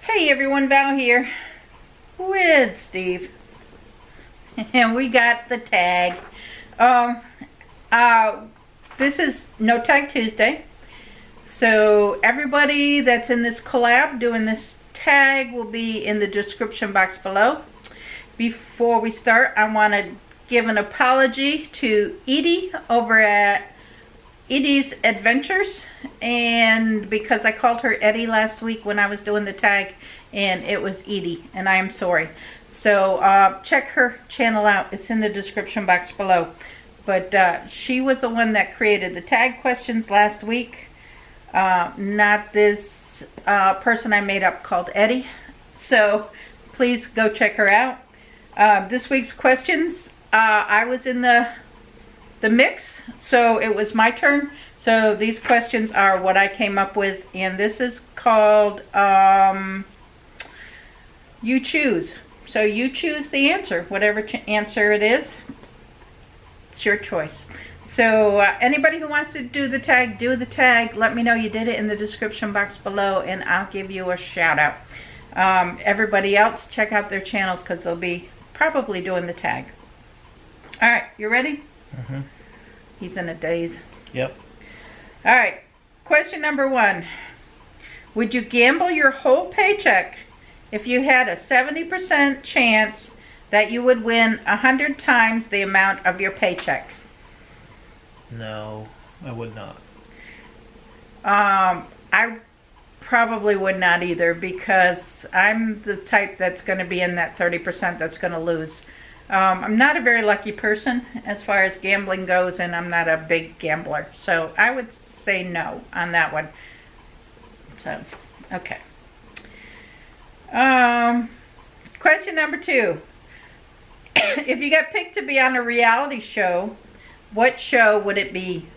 Hey everyone, Val here with Steve, and we got the tag. This is No Tag Tuesday, so everybody that's in this collab doing this tag will be in the description box below. Before we start, I want to give an apology to Edie over at Edie's Adventures, and because I called her Eddie last week when I was doing the tag, and it was Edie, and I am sorry. So check her channel out. It's in the description box below. But she was the one that created the tag questions last week, not this person I made up called Eddie. So please go check her out. This week's questions, I was in the mix, so it was my turn. So these questions are what I came up with, and this is called You Choose. So you choose the answer, whatever answer it is. It's your choice. So anybody who wants to do the tag, do the tag. Let me know you did it in the description box below, and I'll give you a shout out. Everybody else, check out their channels because they'll be probably doing the tag. All right, you ready? Mm-hmm. He's in a daze. Yep. All right, question number 1. Would you gamble your whole paycheck if you had a 70% chance that you would win 100 times the amount of your paycheck? No, I would not. I probably would not either, because I'm the type that's going to be in that 30% that's going to lose. I'm not a very lucky person as far as gambling goes, and I'm not a big gambler. So I would say no on that one. So, okay. Question number 2. If you got picked to be on a reality show, what show would it be?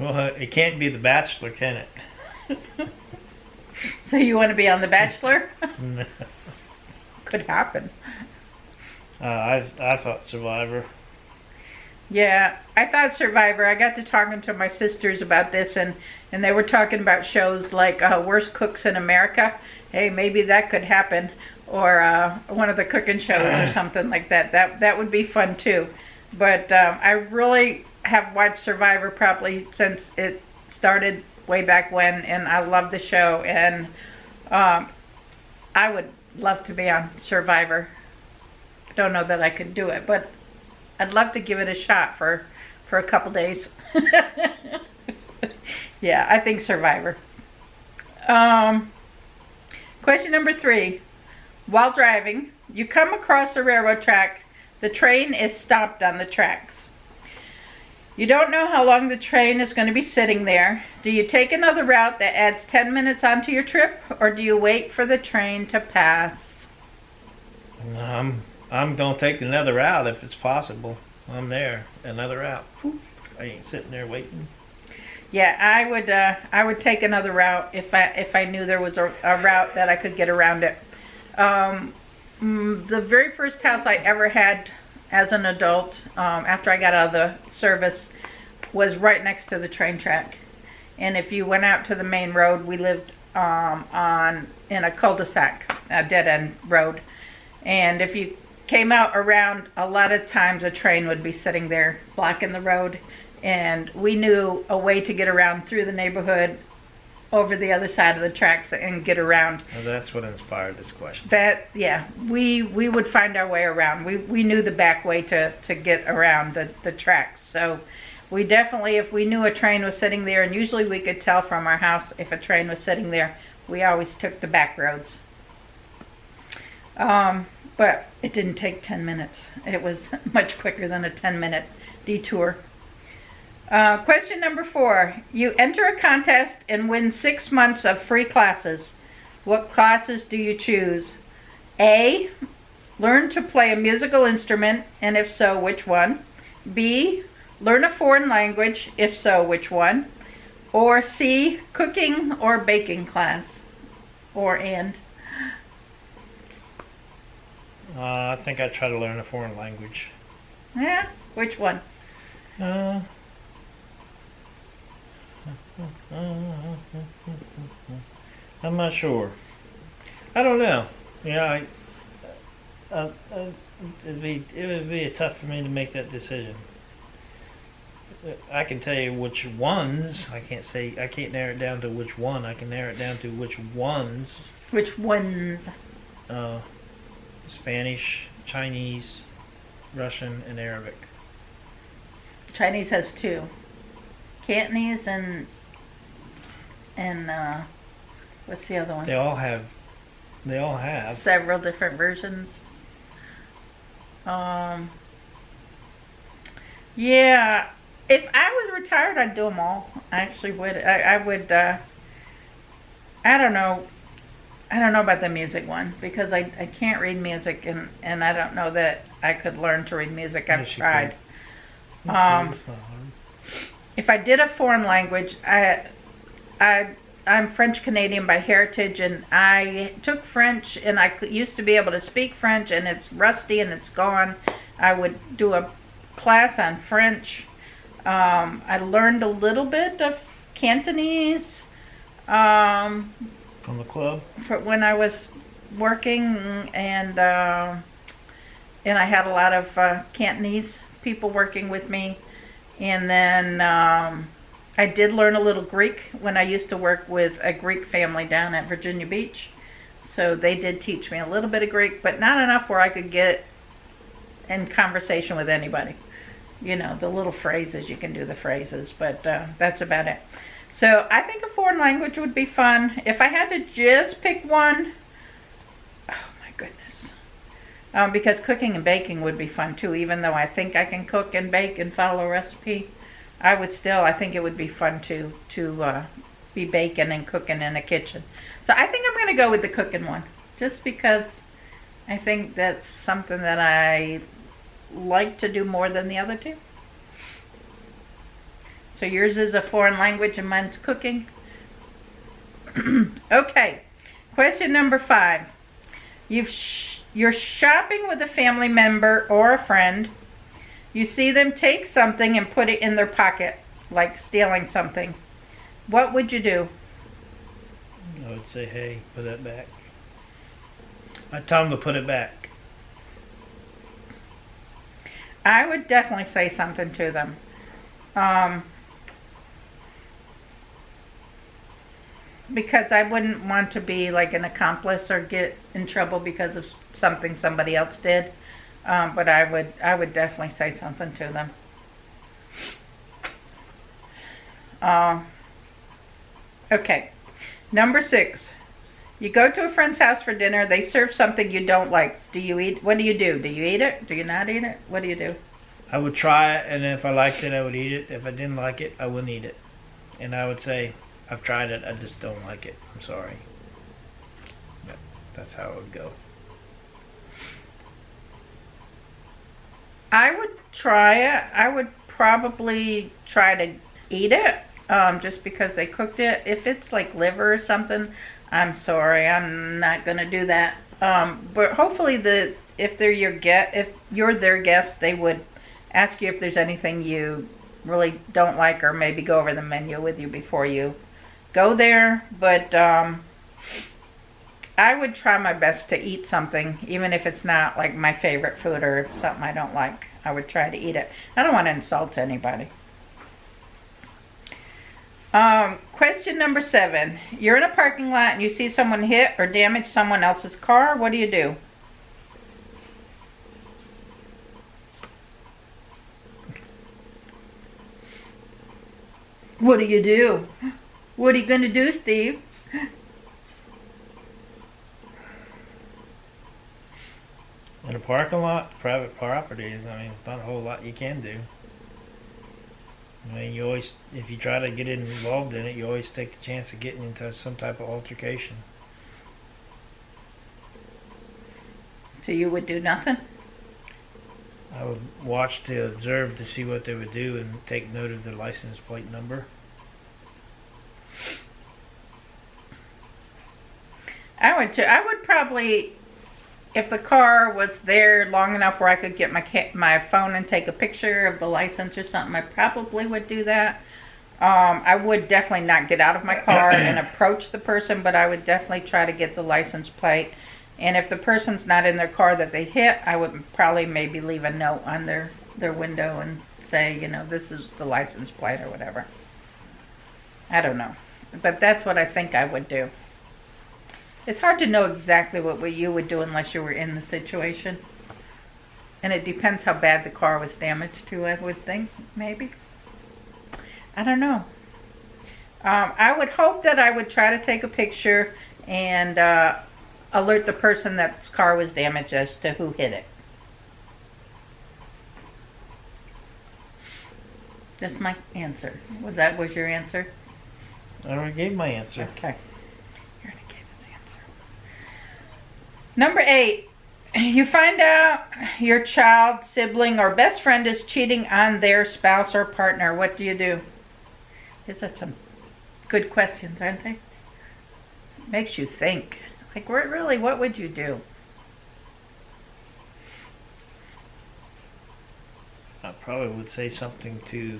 Well, it can't be The Bachelor, can it? So you want to be on The Bachelor? No. Could happen. I thought Survivor. Yeah, I thought Survivor. I got to talking to my sisters about this, and they were talking about shows like Worst Cooks in America. Hey, maybe that could happen. Or one of the cooking shows or something like that. That would be fun too. But I really have watched Survivor probably since it started way back when, and I love the show, and I would love to be on Survivor. I don't know that I could do it, but I'd love to give it a shot for a couple days. Yeah, I think Survivor. Question number 3. While driving, you come across a railroad track. The train is stopped on the tracks. You don't know how long the train is going to be sitting there. Do you take another route that adds 10 minutes onto your trip, or do you wait for the train to pass? I'm gonna take another route if it's possible. I'm there. Another route. I ain't sitting there waiting. Yeah, I would take another route if I knew there was a route that I could get around it. The very first house I ever had as an adult, after I got out of the service, was right next to the train track. And if you went out to the main road, we lived in a cul-de-sac, a dead-end road. And if you came out around, a lot of times a train would be sitting there blocking the road. And we knew a way to get around through the neighborhood, over the other side of the tracks, and get around. So that's what inspired this question. Yeah, we would find our way around. We knew the back way to get around the tracks. So we definitely, if we knew a train was sitting there, and usually we could tell from our house if a train was sitting there, we always took the back roads. But it didn't take 10 minutes. It was much quicker than a 10-minute detour. Question number 4. You enter a contest and win 6 months of free classes. What classes do you choose? A, learn to play a musical instrument, and if so, which one? B, learn a foreign language, if so, which one? Or C, cooking or baking class? Or and? I think I'd try to learn a foreign language. Yeah, which one? Uh, I'm not sure. I don't know. Yeah, it would be tough for me to make that decision. I can tell you which ones. I can't narrow it down to which one. I can narrow it down to which ones. Which ones? Uh, Spanish, Chinese, Russian, and Arabic. Chinese has two. Cantonese and what's the other one? They all have. Several different versions. Yeah. If I was retired, I'd do them all. I actually would. I would. I don't know. I don't know about the music one because I can't read music and I don't know that I could learn to read music. I've tried. If I did a foreign language, I'm French Canadian by heritage, and I took French, and I used to be able to speak French, and it's rusty and it's gone. I would do a class on French. I learned a little bit of Cantonese From the club? for when I was working, and I had a lot of Cantonese people working with me. And then I did learn a little Greek when I used to work with a Greek family down at Virginia Beach. So they did teach me a little bit of Greek, but not enough where I could get in conversation with anybody. You know, the little phrases, you can do the phrases, but that's about it. So I think a foreign language would be fun. If I had to just pick one, oh my goodness. Because cooking and baking would be fun too, even though I think I can cook and bake and follow a recipe. I think it would be fun to be baking and cooking in a kitchen. So I think I'm going to go with the cooking one, just because I think that's something that I like to do more than the other two. So yours is a foreign language and mine's cooking. Okay, question number 5. You're shopping with a family member or a friend. You see them take something and put it in their pocket, like stealing something. What would you do? I would say, hey, put that back. I'd tell them to put it back. I would definitely say something to them. Because I wouldn't want to be like an accomplice or get in trouble because of something somebody else did. But I would definitely say something to them. Okay, number 6. You go to a friend's house for dinner. They serve something you don't like. Do you eat? What do you do? Do you eat it? Do you not eat it? What do you do? I would try it, and if I liked it, I would eat it. If I didn't like it, I wouldn't eat it. And I would say, I've tried it, I just don't like it. I'm sorry. But that's how it would go. I would try it. I would probably try to eat it, just because they cooked it. If it's like liver or something, I'm sorry, I'm not gonna do that. But hopefully, if you're their guest, they would ask you if there's anything you really don't like, or maybe go over the menu with you before you go there. But I would try my best to eat something, even if it's not like my favorite food or something I don't like. I would try to eat it. I don't want to insult anybody. Question number 7. You're in a parking lot and you see someone hit or damage someone else's car. What do you do? What do you do? What are you going to do, Steve? In a parking lot, private properties, I mean, it's not a whole lot you can do. I mean, you always, if you try to get involved in it, you always take the chance of getting into some type of altercation. So you would do nothing? I would watch to observe to see what they would do and take note of their license plate number. I would too. I would probably if the car was there long enough where I could get my phone and take a picture of the license or something, I probably would do that. I would definitely not get out of my car and approach the person, but I would definitely try to get the license plate. And if the person's not in their car that they hit, I would probably maybe leave a note on their window and say, you know, this is the license plate or whatever. I don't know. But that's what I think I would do. It's hard to know exactly what you would do unless you were in the situation. And it depends how bad the car was damaged to, I would think, maybe. I don't know. I would hope that I would try to take a picture and alert the person that's car was damaged as to who hit it. That's my answer. Was your answer? I already gave my answer. Okay. You already gave this answer. Number 8. You find out your child, sibling, or best friend is cheating on their spouse or partner. What do you do? These are some good questions, aren't they? Makes you think. Like, really, what would you do? I probably would say something to,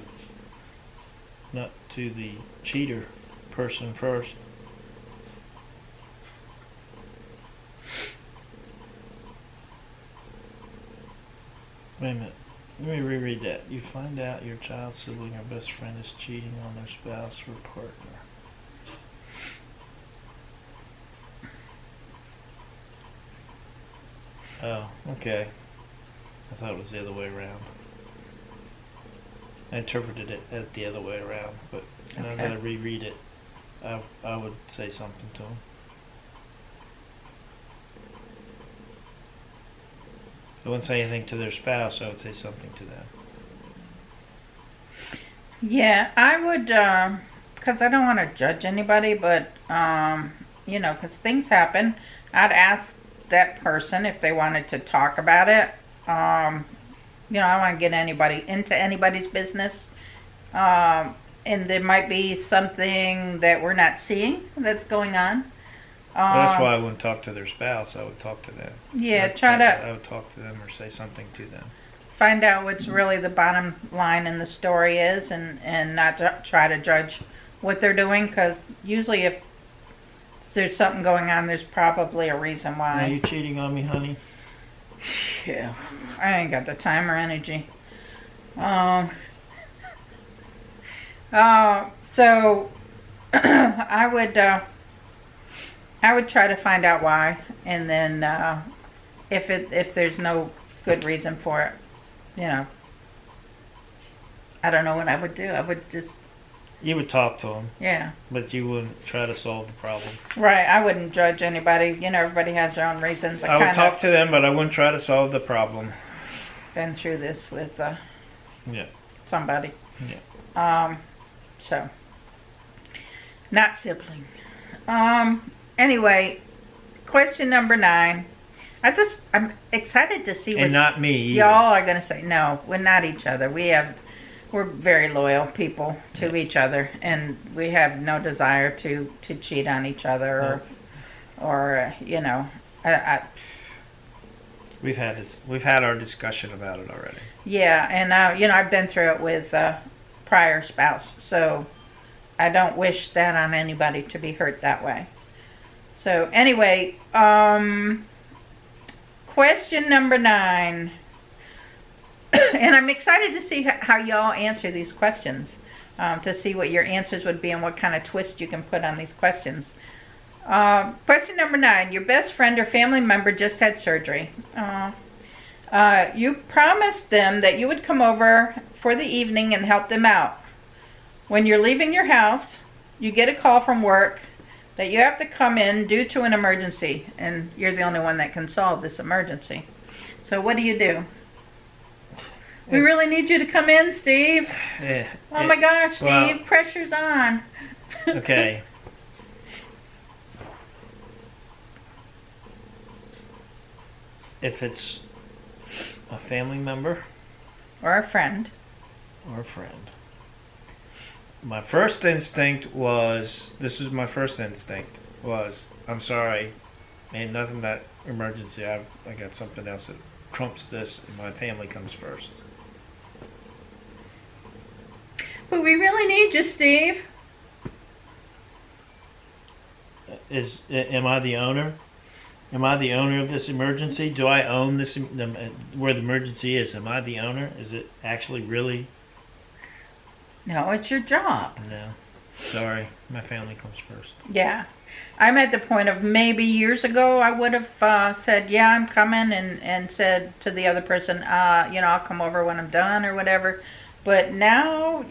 not to the cheater person first. Wait a minute. Let me reread that. You find out your child, sibling, or best friend is cheating on their spouse or partner. Oh, okay. I thought it was the other way around. I interpreted it as the other way around, but now that I reread it, I would say something to him. I wouldn't say anything to their spouse, I would say something to them. Yeah, I would, because I don't want to judge anybody, but, you know, because things happen. I'd ask that person if they wanted to talk about it. You know, I don't want to get anybody into anybody's business. And there might be something that we're not seeing that's going on. Well, that's why I wouldn't talk to their spouse. I would talk to them. Yeah, I would talk to them or say something to them. Find out what's really the bottom line in the story is, and not try to judge what they're doing, because usually if there's something going on, there's probably a reason why. Are you cheating on me, honey? Yeah, I ain't got the time or energy. So I would try to find out why, and then if there's no good reason for it, you know, I don't know what I would do. I would just... You would talk to them. Yeah. But you wouldn't try to solve the problem. Right. I wouldn't judge anybody. You know, everybody has their own reasons. I would talk to them, but I wouldn't try to solve the problem. Been through this with yeah, somebody. Yeah. So, not sibling. Anyway, question number 9. I'm excited to see what and not me either. Y'all are gonna say. No, we're not each other. We're very loyal people to each other, and we have no desire to cheat on each other or you know. We've had our discussion about it already. Yeah, and you know, I've been through it with prior spouse, so I don't wish that on anybody to be hurt that way. So anyway, question number 9. And I'm excited to see how y'all answer these questions, to see what your answers would be and what kind of twist you can put on these questions. Question number 9. Your best friend or family member just had surgery. You promised them that you would come over for the evening and help them out. When you're leaving your house, you get a call from work that you have to come in due to an emergency, and you're the only one that can solve this emergency. So what do you do? We really need you to come in, Steve. Oh my gosh, Steve, well, pressure's on. Okay. If it's a family member or a friend, my first instinct was, I'm sorry, ain't nothing that emergency, I got something else that trumps this, and my family comes first. But we really need you, Steve. Am I the owner? Am I the owner of this emergency? Do I own this? Where the emergency is? Am I the owner? Is it actually really? No, it's your job. No. Sorry, my family comes first. Yeah. I'm at the point of maybe years ago I would have said, yeah, I'm coming, and said to the other person, I'll come over when I'm done or whatever. But now,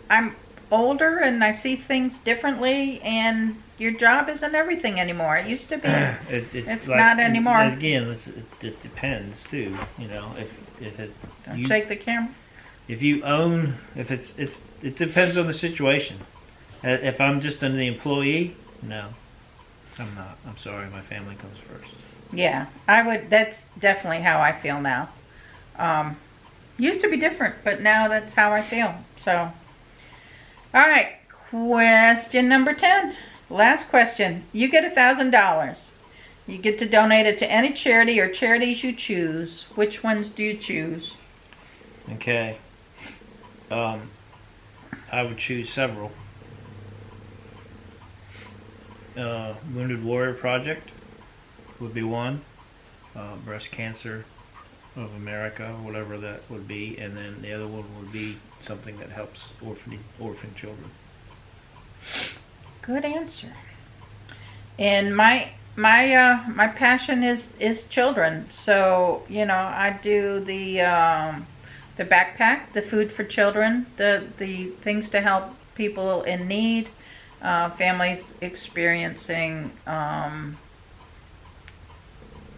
I'm older and I see things differently, and your job isn't everything anymore. It used to be. It's like, not anymore. Again, it just depends too. If it. Don't shake the camera. If you own, it depends on the situation. If I'm just an employee, no, I'm not. I'm sorry, my family comes first. Yeah, I would. That's definitely how I feel now. Used to be different, but now that's how I feel. So, all right, question number 10. Last question. You get $1,000. You get to donate it to any charity or charities you choose. Which ones do you choose? Okay. I would choose several. Wounded Warrior Project would be one. Breast Cancer of America, whatever that would be, and then the other one would be something that helps orphan children. Good answer. And my passion is children. So I do the backpack, the food for children, the things to help people in need, families experiencing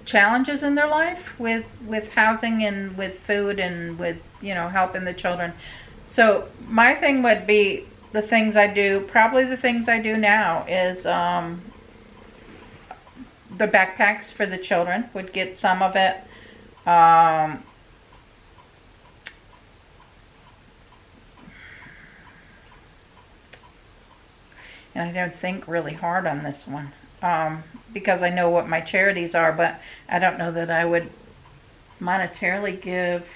challenges in their life with housing and with food and with helping the children. So my thing would be the things I do. Probably the things I do now is the backpacks for the children. Would get some of it. And I don't think really hard on this one. Because I know what my charities are, but I don't know that I would monetarily give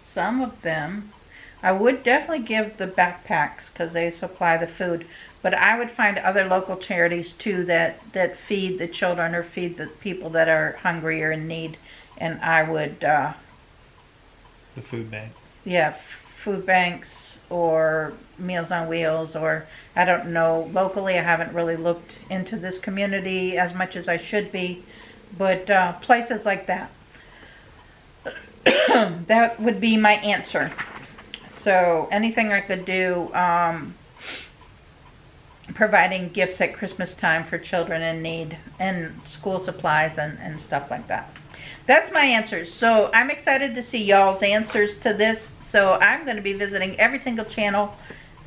some of them. I would definitely give the backpacks because they supply the food, but I would find other local charities too that feed the children or feed the people that are hungry or in need, and I would the food bank. Yeah, food banks or Meals on Wheels, or I don't know, locally I haven't really looked into this community as much as I should be, but places like that. That would be my answer. So anything I could do, providing gifts at Christmas time for children in need, and school supplies and stuff like that. That's my answers. So I'm excited to see y'all's answers to this. So I'm going to be visiting every single channel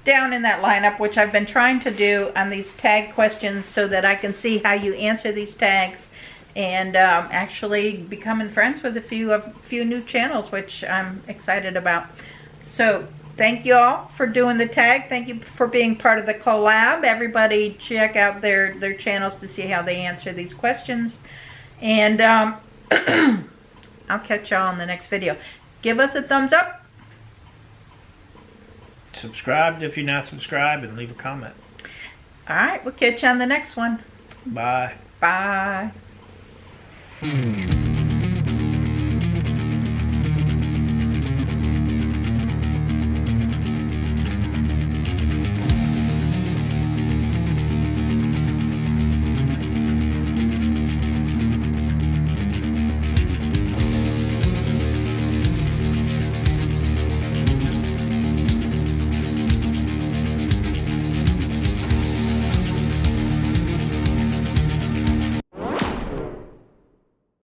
down in that lineup, which I've been trying to do on these tag questions so that I can see how you answer these tags, and actually becoming friends with a few new channels, which I'm excited about. So thank you all for doing the tag. Thank you for being part of the collab. Everybody check out their channels to see how they answer these questions. And I'll catch y'all in the next video. Give us a thumbs up. Subscribe if you're not subscribed, and leave a comment. Alright, we'll catch you on the next one. Bye. Bye.